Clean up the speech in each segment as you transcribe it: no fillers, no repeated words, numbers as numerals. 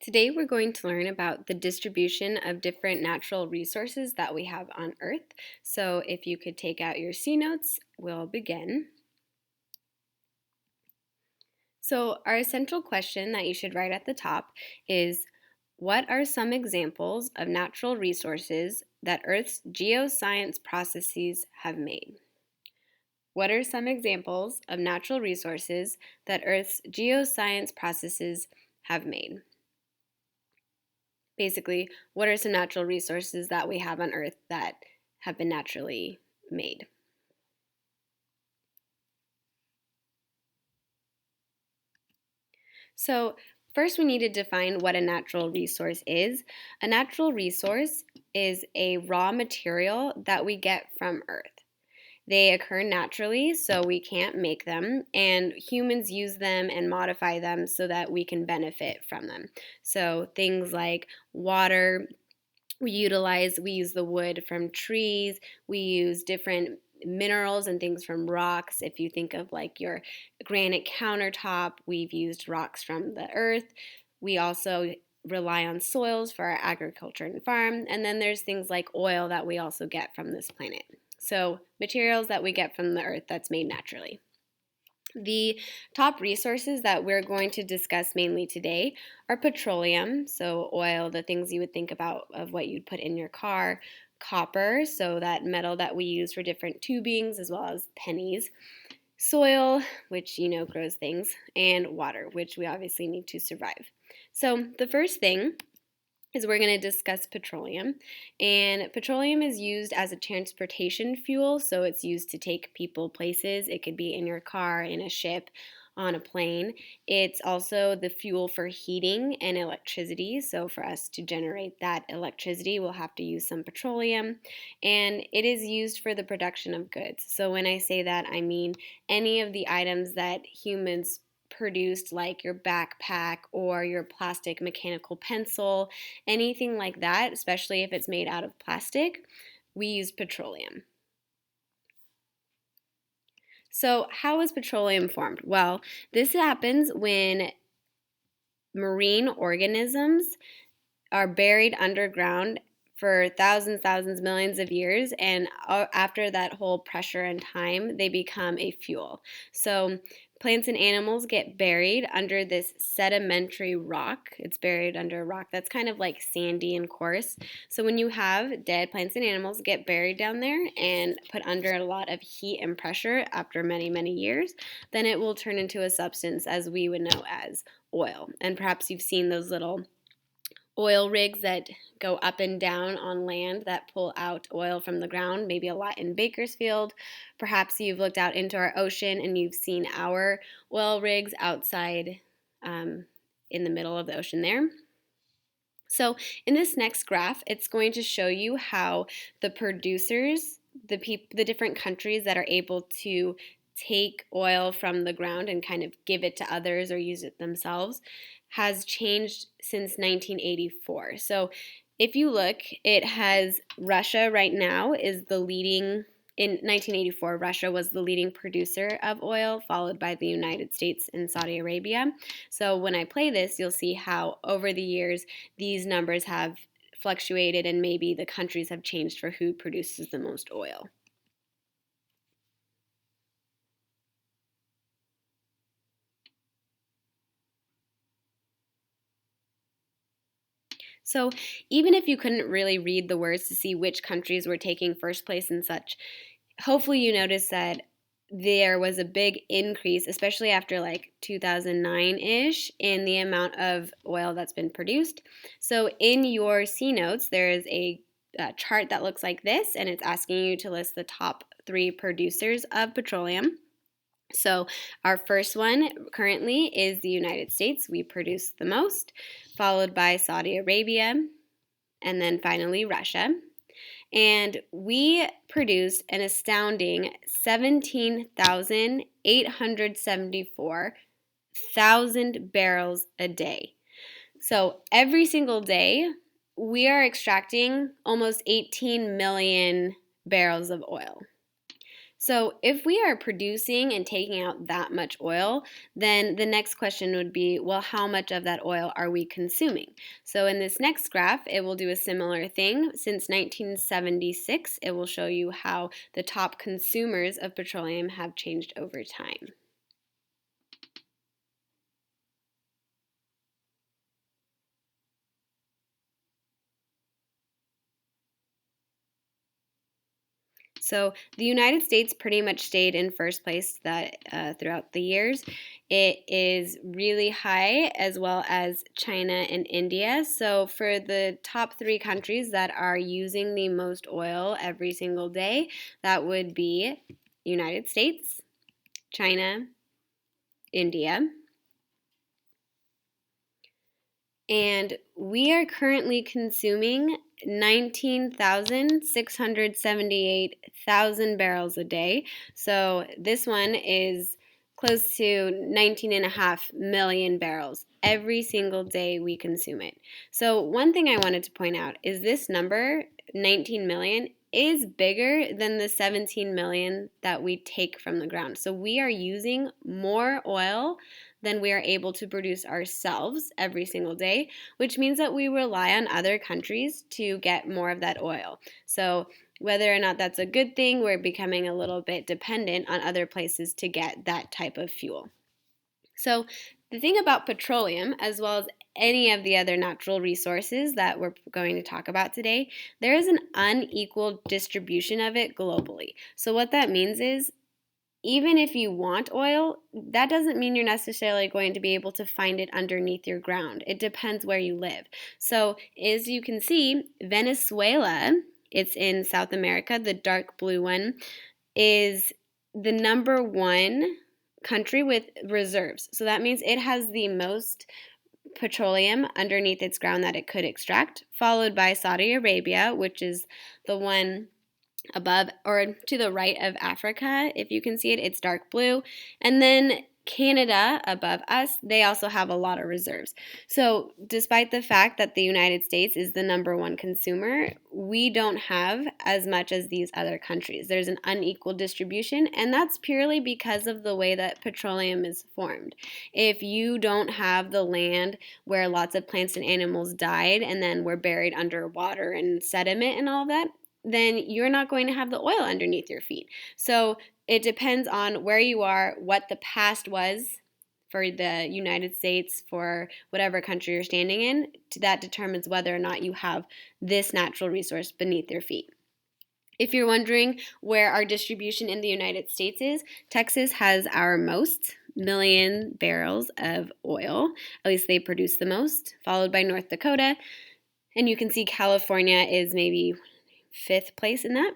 Today we're going to learn about the distribution of different natural resources that we have on Earth. So if you could take out your C notes, we'll begin. So our essential question that you should write at the top is, what are some examples of natural resources that Earth's geoscience processes have made? What are some examples of natural resources that Earth's geoscience processes have made? Basically, what are some natural resources that we have on Earth that have been naturally made? So, first we need to define what a natural resource is. A natural resource is a raw material that we get from Earth. They occur naturally, so we can't make them, and humans use them and modify them so that we can benefit from them. So, things like water, we use the wood from trees, we use different minerals and things from rocks. If you think of like your granite countertop, we've used rocks from the earth. We also rely on soils for our agriculture and farm, and then there's things like oil that we also get from this planet. So materials that we get from the earth that's made naturally. The top resources that we're going to discuss mainly today are petroleum, so oil, the things you would think about of what you'd put in your car, copper, so that metal that we use for different tubings as well as pennies, soil, which grows things, and water, which we obviously need to survive. So the first thing is we're going to discuss petroleum. And petroleum is used as a transportation fuel, so it's used to take people places. It could be in your car, in a ship, on a plane. It's also the fuel for heating and electricity, so for us to generate that electricity, we'll have to use some petroleum. And it is used for the production of goods. So when I say that, I mean any of the items that humans produced, like your backpack or your plastic mechanical pencil, anything like that, especially if it's made out of plastic, we use petroleum. So, how is petroleum formed? Well, this happens when marine organisms are buried underground for thousands, millions of years, and after that whole pressure and time, they become a fuel. So plants and animals get buried under this sedimentary rock. It's buried under a rock that's kind of like sandy and coarse. So when you have dead plants and animals get buried down there and put under a lot of heat and pressure after many years, then it will turn into a substance as we would know as oil. And perhaps you've seen those little oil rigs that go up and down on land that pull out oil from the ground, maybe a lot in Bakersfield. Perhaps you've looked out into our ocean and you've seen our oil rigs outside in the middle of the ocean there. So in this next graph, it's going to show you how the producers, the different countries that are able to take oil from the ground and kind of give it to others or use it themselves, has changed since 1984. So if you look, it has Russia right now is the leading. In 1984, Russia was the leading producer of oil, followed by the United States and Saudi Arabia. So when I play this, you'll see how over the years these numbers have fluctuated and maybe the countries have changed for who produces the most oil. So even if you couldn't really read the words to see which countries were taking first place and such, hopefully you noticed that there was a big increase, especially after like 2009-ish, in the amount of oil that's been produced. So in your C notes, there is a chart that looks like this, and it's asking you to list the top 3 producers of petroleum. So our first one currently is the United States. We produce the most, followed by Saudi Arabia, and then finally Russia. And we produce an astounding 17,874,000 barrels a day. So every single day, we are extracting almost 18 million barrels of oil. So, if we are producing and taking out that much oil, then the next question would be, well, how much of that oil are we consuming? So, in this next graph, it will do a similar thing. Since 1976, it will show you how the top consumers of petroleum have changed over time. So the United States pretty much stayed in first place throughout the years. It is really high, as well as China and India. So for the top three countries that are using the most oil every single day, that would be United States, China, India. And we are currently consuming 19,678,000 barrels a day. So this one is close to 19.5 million barrels every single day we consume it. So one thing I wanted to point out is this number, 19 million, is bigger than the 17 million that we take from the ground. So we are using more oil than we are able to produce ourselves every single day, which means that we rely on other countries to get more of that oil. So whether or not that's a good thing, we're becoming a little bit dependent on other places to get that type of fuel. So the thing about petroleum, as well as any of the other natural resources that we're going to talk about today, there is an unequal distribution of it globally. So what that means is even if you want oil, that doesn't mean you're necessarily going to be able to find it underneath your ground. It depends where you live. So, as you can see, Venezuela, it's in South America, the dark blue one, is the number one country with reserves. So that means it has the most petroleum underneath its ground that it could extract, followed by Saudi Arabia, which is the one above or to the right of Africa. If you can see it, it's dark blue. And then Canada above us, they also have a lot of reserves. So despite the fact that the United States is the number one consumer, we don't have as much as these other countries. There's an unequal distribution, and that's purely because of the way that petroleum is formed. If you don't have the land where lots of plants and animals died and then were buried under water and sediment and all of that, then you're not going to have the oil underneath your feet. So it depends on where you are, what the past was for the United States, for whatever country you're standing in. That determines whether or not you have this natural resource beneath your feet. If you're wondering where our distribution in the United States is, Texas has our most million barrels of oil. At least they produce the most, followed by North Dakota. And you can see California is maybe fifth place in that.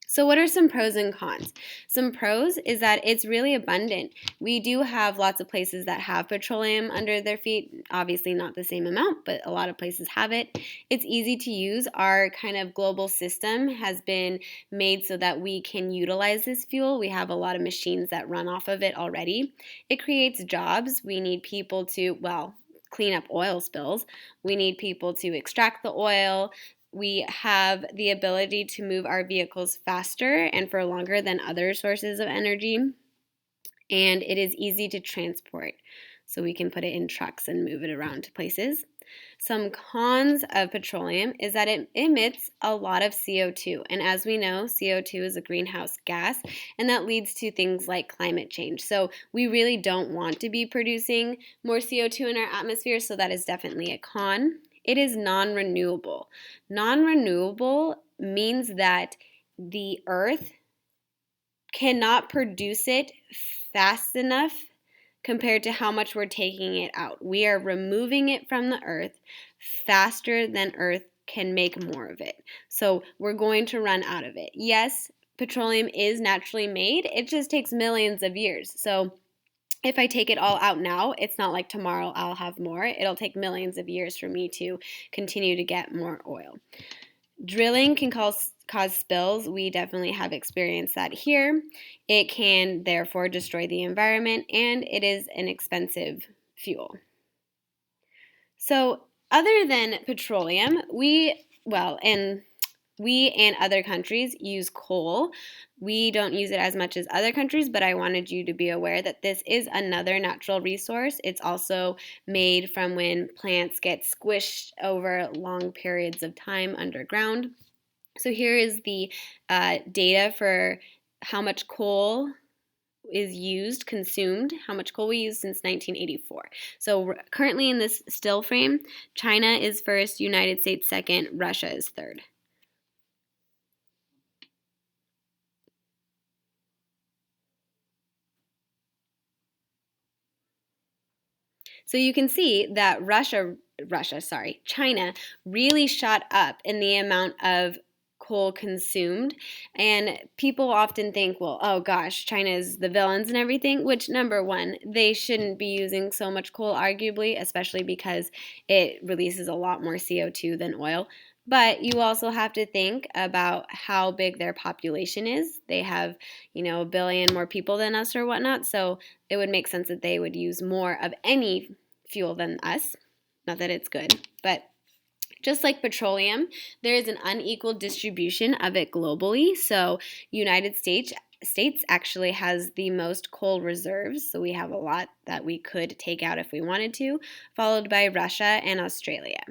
So what are some pros and cons? Some pros is that it's really abundant. We do have lots of places that have petroleum under their feet. Obviously not the same amount, but a lot of places have it. It's easy to use. Our kind of global system has been made so that we can utilize this fuel. We have a lot of machines that run off of it already. It creates jobs. We need people to, clean up oil spills. We need people to extract the oil. We have the ability to move our vehicles faster and for longer than other sources of energy. And it is easy to transport. So we can put it in trucks and move it around to places. Some cons of petroleum is that it emits a lot of CO2. And as we know, CO2 is a greenhouse gas, and that leads to things like climate change. So we really don't want to be producing more CO2 in our atmosphere, so that is definitely a con. It is non-renewable. Non-renewable means that the earth cannot produce it fast enough compared to how much we're taking it out. We are removing it from the earth faster than earth can make more of it. So we're going to run out of it. Yes, petroleum is naturally made. It just takes millions of years. So if I take it all out now, it's not like tomorrow I'll have more. It'll take millions of years for me to continue to get more oil. Drilling can cause spills. We definitely have experienced that here. It can therefore destroy the environment, and it is an expensive fuel. So other than petroleum, and We and other countries use coal. We don't use it as much as other countries, but I wanted you to be aware that this is another natural resource. It's also made from when plants get squished over long periods of time underground. So here is the data for how much coal is used, consumed, how much coal we use since 1984. So currently in this still frame, China is first, United States second, Russia is third. So you can see that China really shot up in the amount of coal consumed. And people often think, well, oh gosh, China is the villains and everything, which number one, they shouldn't be using so much coal, arguably, especially because it releases a lot more CO2 than oil. But you also have to think about how big their population is. They have, a billion more people than us or whatnot. So it would make sense that they would use more of any fuel than us. Not that it's good, but just like petroleum, there is an unequal distribution of it globally. So United States actually has the most coal reserves, so we have a lot that we could take out if we wanted to, followed by Russia and Australia.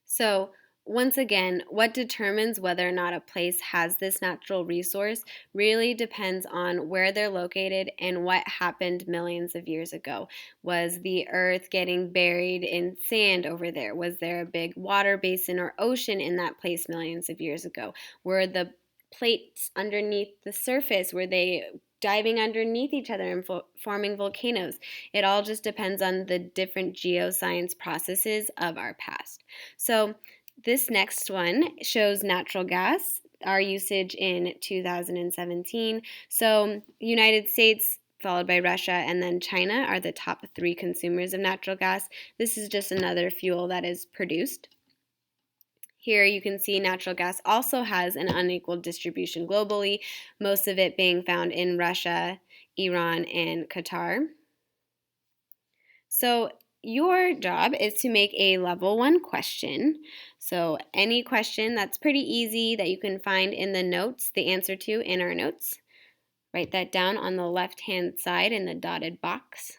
So once again, what determines whether or not a place has this natural resource really depends on where they're located and what happened millions of years ago. Was the earth getting buried in sand over there? Was there a big water basin or ocean in that place millions of years ago? Were the plates underneath the surface, were they diving underneath each other and forming volcanoes? It all just depends on the different geoscience processes of our past. So this next one shows natural gas, our usage in 2017. So United States, followed by Russia, and then China are the top 3 consumers of natural gas. This is just another fuel that is produced. Here you can see natural gas also has an unequal distribution globally, most of it being found in Russia, Iran, and Qatar. So your job is to make a level 1 question. So any question that's pretty easy that you can find in the notes, the answer to in our notes, write that down on the left-hand side in the dotted box.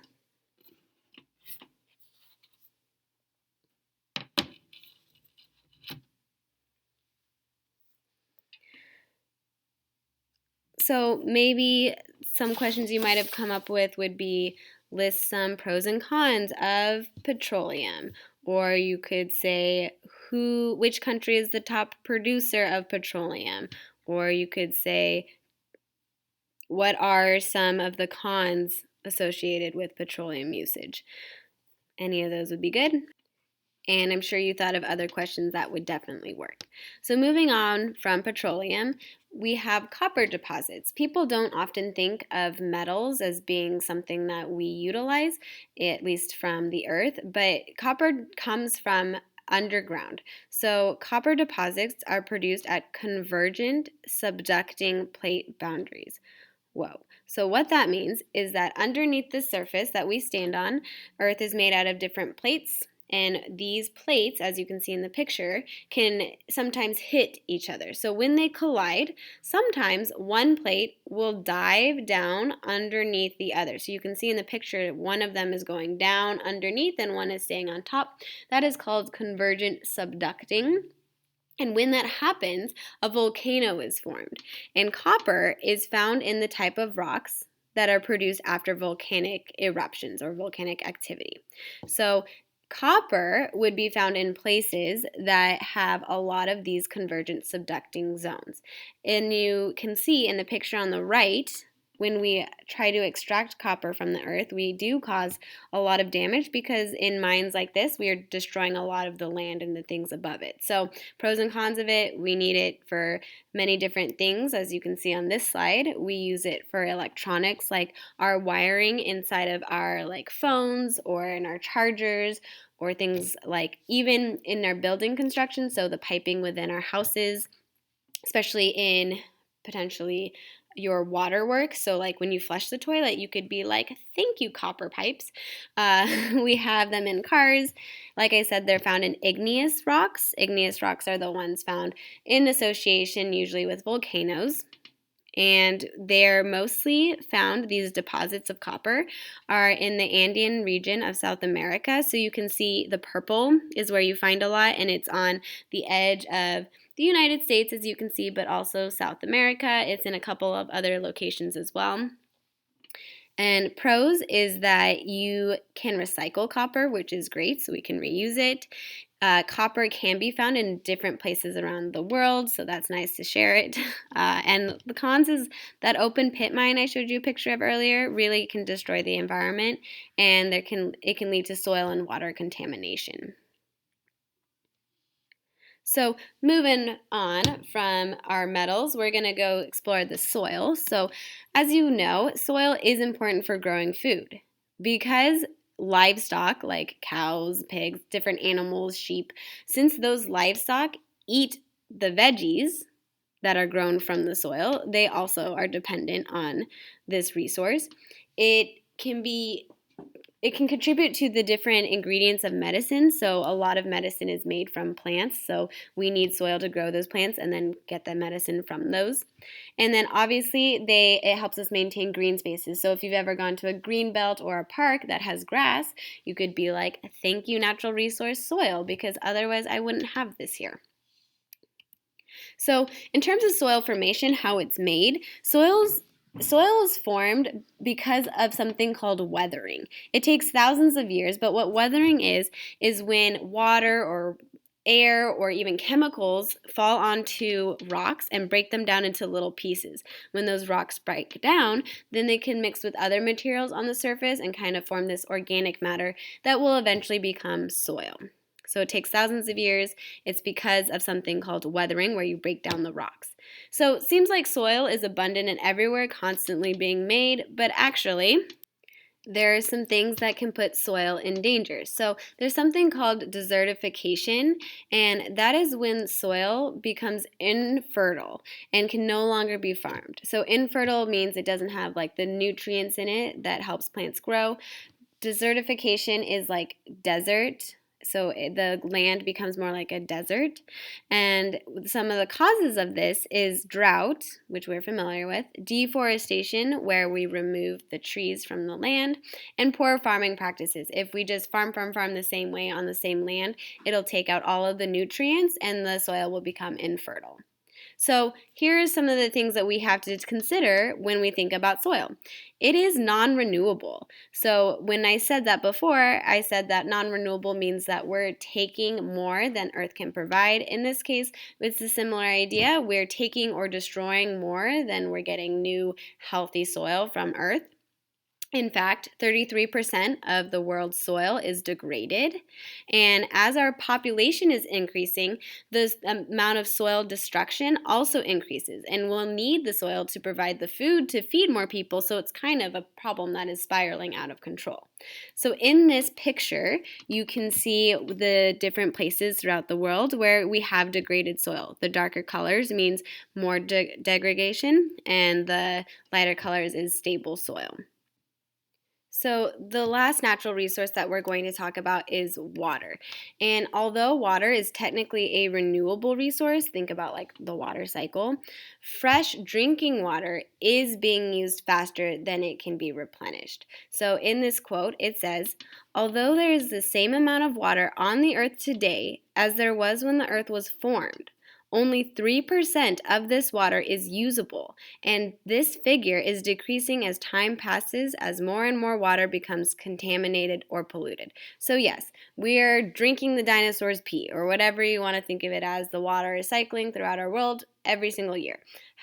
So maybe some questions you might have come up with would be list some pros and cons of petroleum. Or you could say which country is the top producer of petroleum? Or you could say what are some of the cons associated with petroleum usage? Any of those would be good. And I'm sure you thought of other questions that would definitely work. So moving on from petroleum, we have copper deposits. People don't often think of metals as being something that we utilize, at least from the earth, but copper comes from underground. So copper deposits are produced at convergent subducting plate boundaries. Whoa. So what that means is that underneath the surface that we stand on, Earth is made out of different plates, and these plates, as you can see in the picture, can sometimes hit each other. So when they collide, sometimes one plate will dive down underneath the other. So you can see in the picture, one of them is going down underneath and one is staying on top. That is called convergent subducting. And when that happens, a volcano is formed. And copper is found in the type of rocks that are produced after volcanic eruptions or volcanic activity. So copper would be found in places that have a lot of these convergent subducting zones. And you can see in the picture on the right, when we try to extract copper from the earth, we do cause a lot of damage because in mines like this, we are destroying a lot of the land and the things above it. So pros and cons of it, we need it for many different things. As you can see on this slide, we use it for electronics like our wiring inside of our phones or in our chargers, or things like even in our building construction, so the piping within our houses, especially in potentially your water works. So, like when you flush the toilet, you could be like, thank you, copper pipes. We have them in cars. Like I said, they're found in igneous rocks. Igneous rocks are the ones found in association usually with volcanoes. And they're mostly found, these deposits of copper are in the Andean region of South America. So you can see the purple is where you find a lot, and it's on the edge of the United States, as you can see, but also South America. It's in a couple of other locations as well. And pros is that you can recycle copper, which is great, so we can reuse it. Copper can be found in different places around the world, so that's nice to share it. And the cons is that open pit mine I showed you a picture of earlier really can destroy the environment, and it can lead to soil and water contamination. So moving on from our metals, we're going to go explore the soil. So as you know, soil is important for growing food because livestock like cows, pigs, different animals, sheep, since those livestock eat the veggies that are grown from the soil, they also are dependent on this resource. It can be it can contribute to the different ingredients of medicine. So a lot of medicine is made from plants. So we need soil to grow those plants and then get the medicine from those. And then obviously it helps us maintain green spaces. So if you've ever gone to a green belt or a park that has grass, you could be like, thank you, natural resource soil, because otherwise I wouldn't have this here. So in terms of soil formation, how it's made, soil is formed because of something called weathering. It takes thousands of years, but what weathering is when water or air or even chemicals fall onto rocks and break them down into little pieces. When those rocks break down, then they can mix with other materials on the surface and kind of form this organic matter that will eventually become soil. So it takes thousands of years. It's because of something called weathering, where you break down the rocks. So it seems like soil is abundant and everywhere, constantly being made, but actually, there are some things that can put soil in danger. So there's something called desertification, and that is when soil becomes infertile and can no longer be farmed. So infertile means it doesn't have like the nutrients in it that helps plants grow. Desertification is like desert. So the land becomes more like a desert. And some of the causes of this is drought, which we're familiar with, deforestation, where we remove the trees from the land, and poor farming practices. If we just farm the same way on the same land, it'll take out all of the nutrients and the soil will become infertile. So here are some of the things that we have to consider when we think about soil. It is non-renewable. So when I said that before, I said that non-renewable means that we're taking more than Earth can provide. In this case, it's a similar idea. We're taking or destroying more than we're getting new healthy soil from Earth. In fact, 33% of the world's soil is degraded. And as our population is increasing, the amount of soil destruction also increases. And we'll need the soil to provide the food to feed more people. So it's kind of a problem that is spiraling out of control. So in this picture, you can see the different places throughout the world where we have degraded soil. The darker colors means more degradation, and the lighter colors is stable soil. So the last natural resource that we're going to talk about is water. And although water is technically a renewable resource, think about like the water cycle, fresh drinking water is being used faster than it can be replenished. So in this quote, it says, although there is the same amount of water on the earth today as there was when the earth was formed, only 3% of this water is usable, and this figure is decreasing as time passes as more and more water becomes contaminated or polluted. So yes, we are drinking the dinosaurs' pee, or whatever you want to think of it as. The water is cycling throughout our world every single year.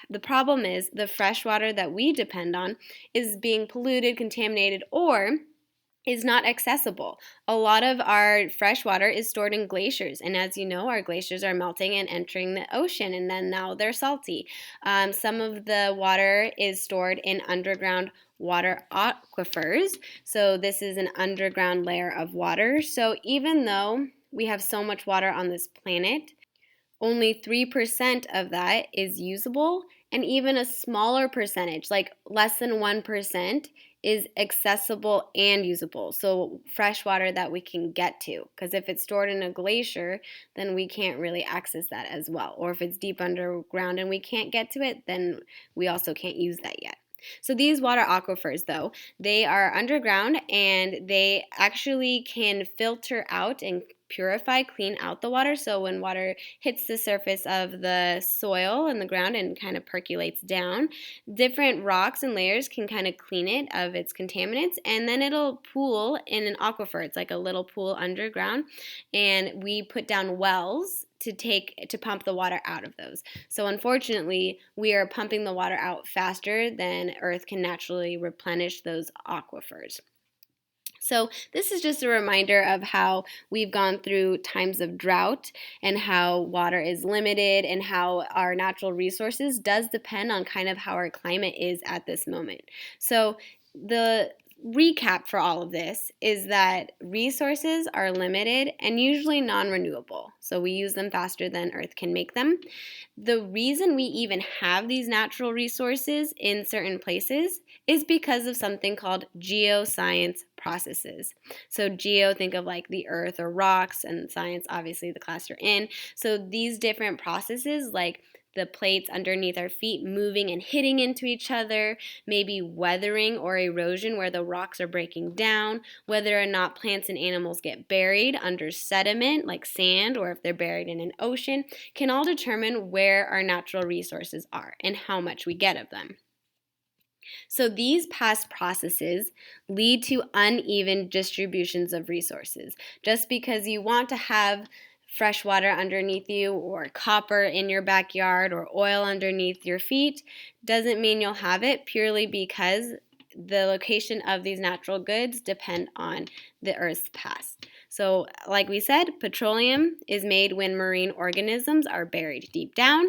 The problem is the fresh water that we depend on is being polluted, contaminated, or is not accessible. A lot of our fresh water is stored in glaciers, and as you know, our glaciers are melting and entering the ocean, and then now they're salty. Some of the water is stored in underground water aquifers, so this is an underground layer of water. So even though we have so much water on this planet, only 3% of that is usable, and even a smaller percentage, like less than 1%, is accessible and usable. So fresh water that we can get to. Because if it's stored in a glacier, then we can't really access that as well. Or if it's deep underground and we can't get to it, then we also can't use that yet. So these water aquifers, though, they are underground and they actually can filter out and purify, clean out the water. So when water hits the surface of the soil and the ground and kind of percolates down, different rocks and layers can kind of clean it of its contaminants, and then it'll pool in an aquifer. It's like a little pool underground, and we put down wells to pump the water out of those. So unfortunately, we are pumping the water out faster than Earth can naturally replenish those aquifers. So this is just a reminder of how we've gone through times of drought and how water is limited and how our natural resources does depend on kind of how our climate is at this moment. So the recap for all of this is that resources are limited and usually non-renewable. So we use them faster than Earth can make them. The reason we even have these natural resources in certain places is because of something called geoscience processes. So geo, think of like the earth or rocks, and science, obviously the class you're in. So these different processes, like the plates underneath our feet moving and hitting into each other, maybe weathering or erosion where the rocks are breaking down, whether or not plants and animals get buried under sediment like sand or if they're buried in an ocean, can all determine where our natural resources are and how much we get of them. So these past processes lead to uneven distributions of resources. Just because you want to have fresh water underneath you or copper in your backyard or oil underneath your feet doesn't mean you'll have it, purely because the location of these natural goods depend on the Earth's past. So like we said, petroleum is made when marine organisms are buried deep down.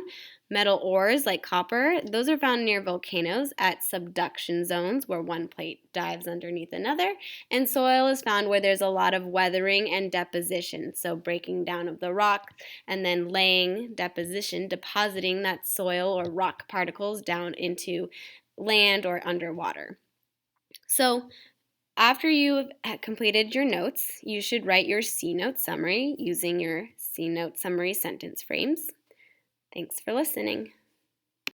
Metal ores like copper, those are found near volcanoes at subduction zones where one plate dives underneath another. And soil is found where there's a lot of weathering and deposition, so breaking down of the rock and then laying deposition, depositing that soil or rock particles down into land or underwater. So after you've completed your notes, you should write your C-note summary using your C-note summary sentence frames. Thanks for listening.